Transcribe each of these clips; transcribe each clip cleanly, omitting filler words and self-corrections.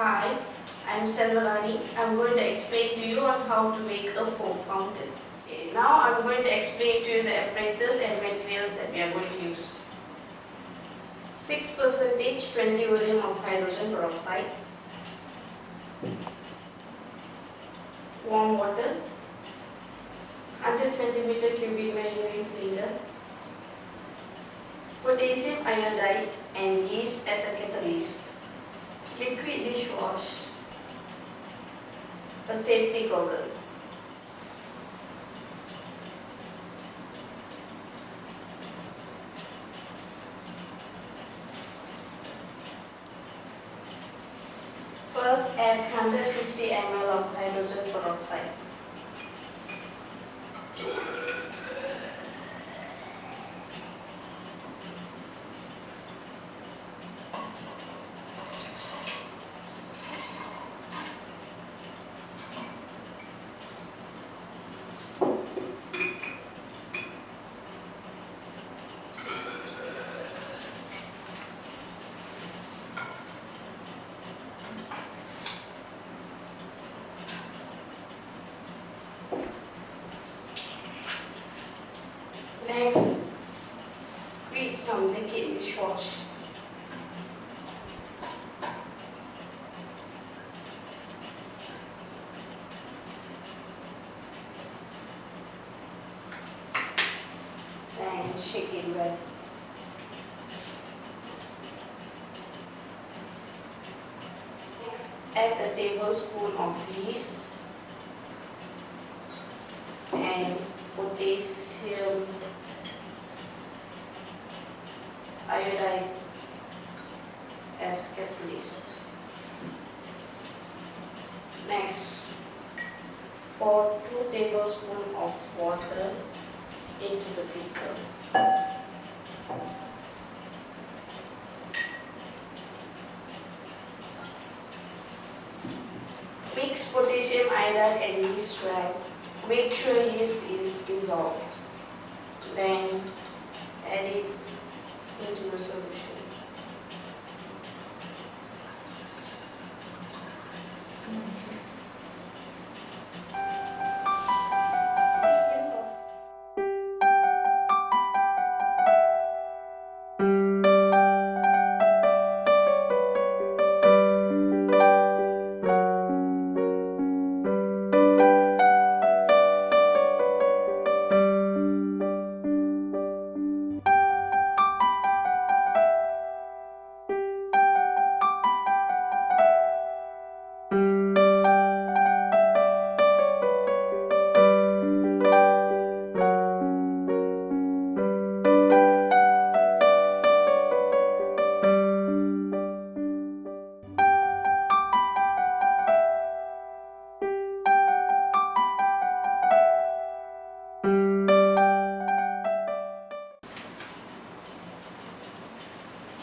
Hi, I'm Selvarani. I'm going to explain to you on how to make a foam fountain. Okay, now I'm going to explain to you the apparatus and materials that we are going to use. 6% 20 volume of hydrogen peroxide, warm water, 100 cm cubic measuring cylinder, potassium iodide and yeast as a catalyst, liquid dishwash, a safety goggle. First, add 150 ml of hydrogen peroxide. Next, squeeze some liquid dishwash. And shake it well. Next, add a tablespoon of yeast and potassium iodide as catalyst. Next, pour 2 tablespoons of water into the beaker. Mix potassium iodide and yeast well. Make sure yeast is dissolved. Then add it into the solution.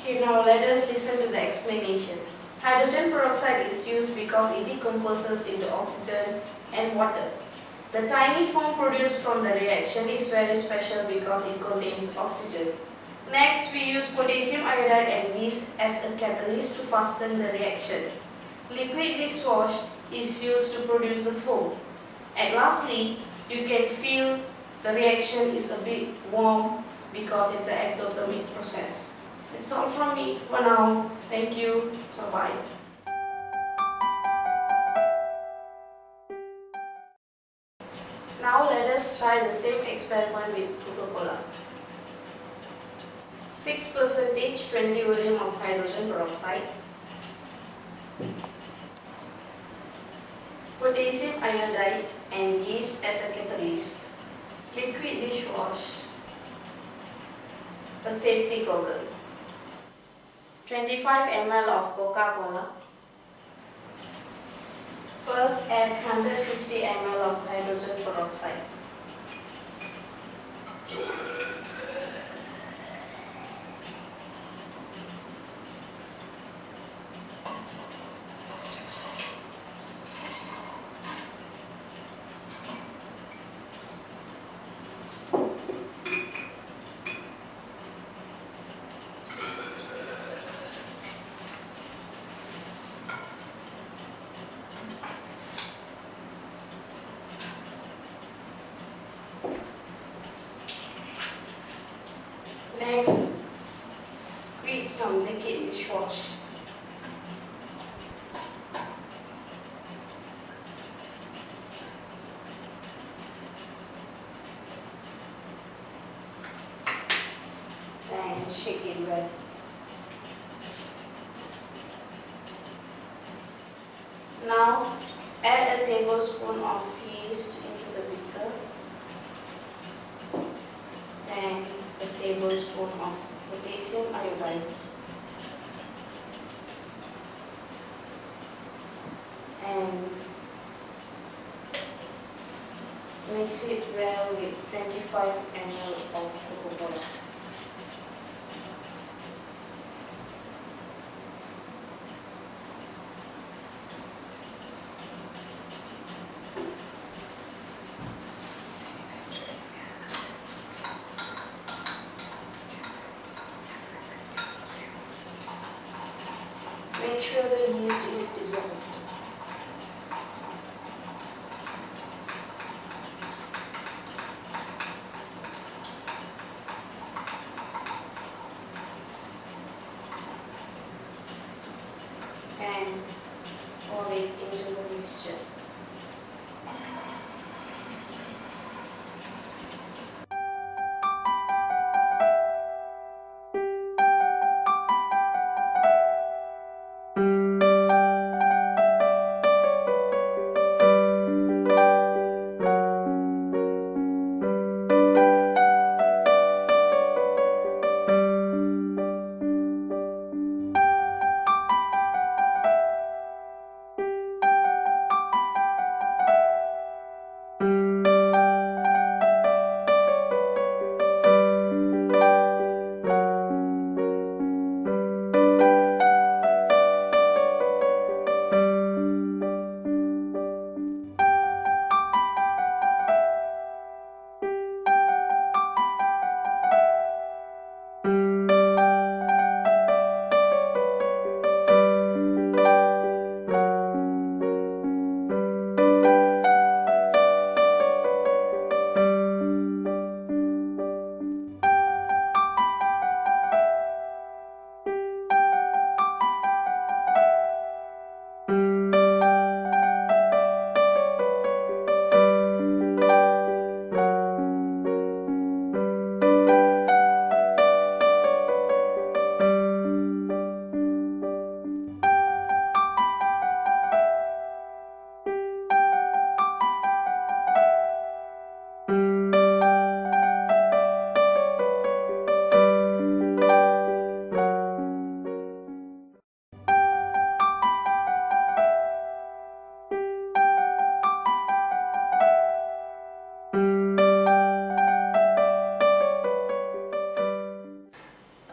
Okay, now let us listen to the explanation. Hydrogen peroxide is used because it decomposes into oxygen and water. The tiny foam produced from the reaction is very special because it contains oxygen. Next, we use potassium iodide and yeast as a catalyst to fasten the reaction. Liquid dishwash is used to produce the foam. And lastly, you can feel the reaction is a bit warm because it's an exothermic process. That's all from me for now. Thank you. Bye-bye. Now let us try the same experiment with Coca-Cola. 6% 20 volume of hydrogen peroxide, potassium iodide and yeast as a catalyst, liquid dishwash, a safety goggle, 25 ml of Coca-Cola. First, add 150 ml of hydrogen peroxide. some liquid dishwash. And shake it well. Now add a tablespoon of yeast into the beaker and a tablespoon of potassium iodide and mix it well with 25 ml of Coca-Cola. Make sure the yeast is dissolved. And pour it into the mixture.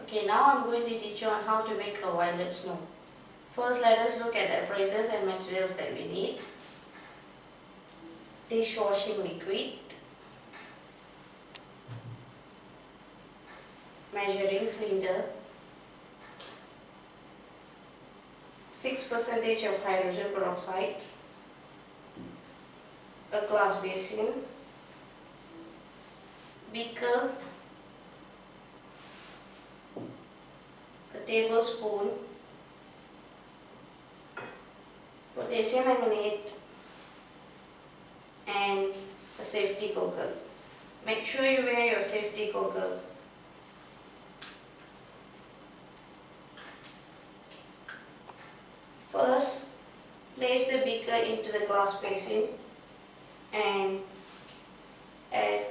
Okay, now I'm going to teach you on how to make a violet snow. First, let us look at the apparatus and materials that we need. Dishwashing liquid, measuring cylinder, 6% of hydrogen peroxide, a glass basin, beaker, a tablespoon, potassium manganate, and a safety goggle. Make sure you wear your safety goggle. First, place the beaker into the glass basin and add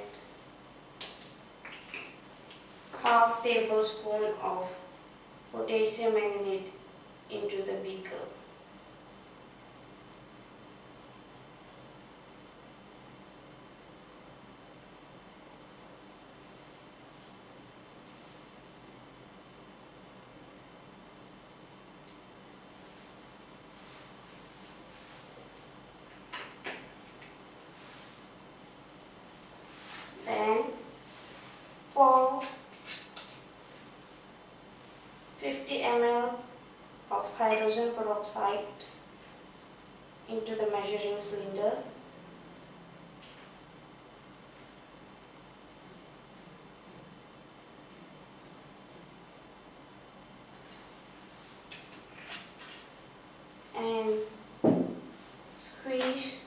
half tablespoon of potassium manganate into the beaker. Then pour 50 ml of hydrogen peroxide into the measuring cylinder. and squeeze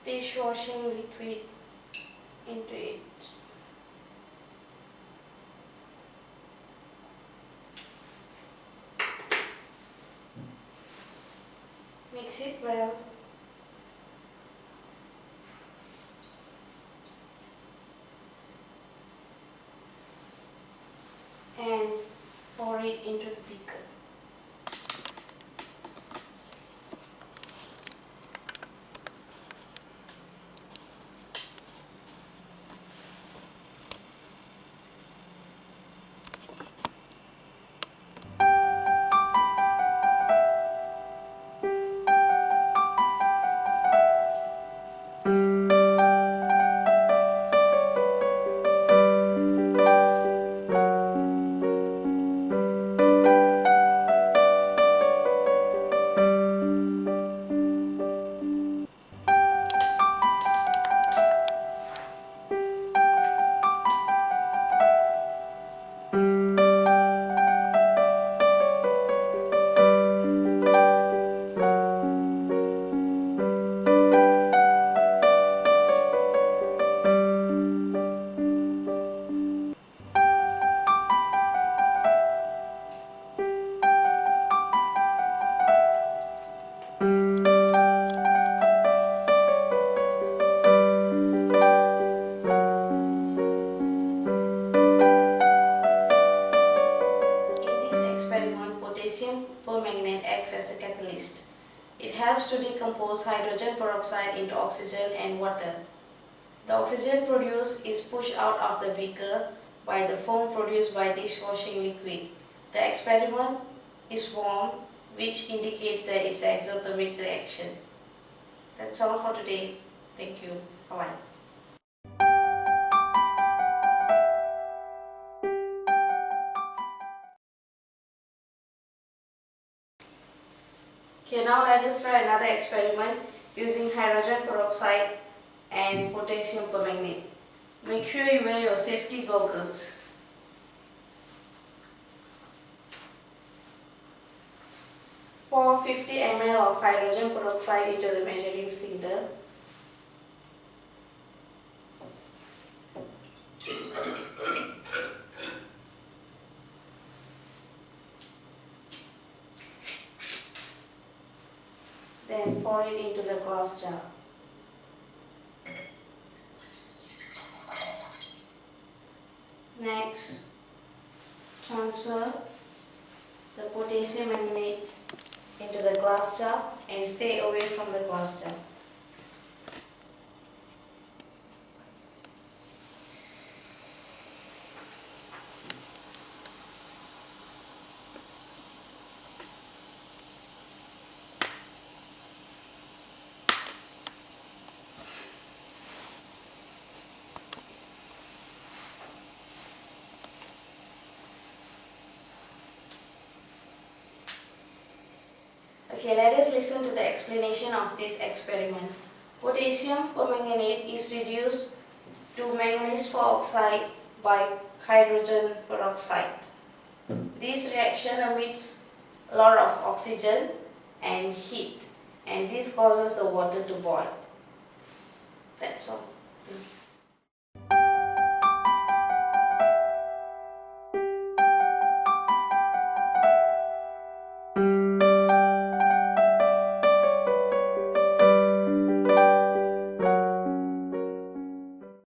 dishwashing liquid into it. Mix it well. And pour it into the beaker. Potasium permanganate acts as a catalyst. It helps to decompose hydrogen peroxide into oxygen and water. The oxygen produced is pushed out of the beaker by the foam produced by dishwashing liquid. The experiment is warm, which indicates that it's an exothermic reaction. That's all for today. Thank you. Bye-bye. Okay, now let us try another experiment using hydrogen peroxide and potassium permanganate. Make sure you wear your safety goggles. Pour 50 ml of hydrogen peroxide into the measuring cylinder. Then pour it into the glass jar. Next, transfer the potassium permanganate into the glass jar and stay away from the glass jar. Okay, let us listen to the explanation of this experiment. Potassium permanganate is reduced to manganese peroxide by hydrogen peroxide. This reaction emits a lot of oxygen and heat, and this causes the water to boil. That's all. Thank you.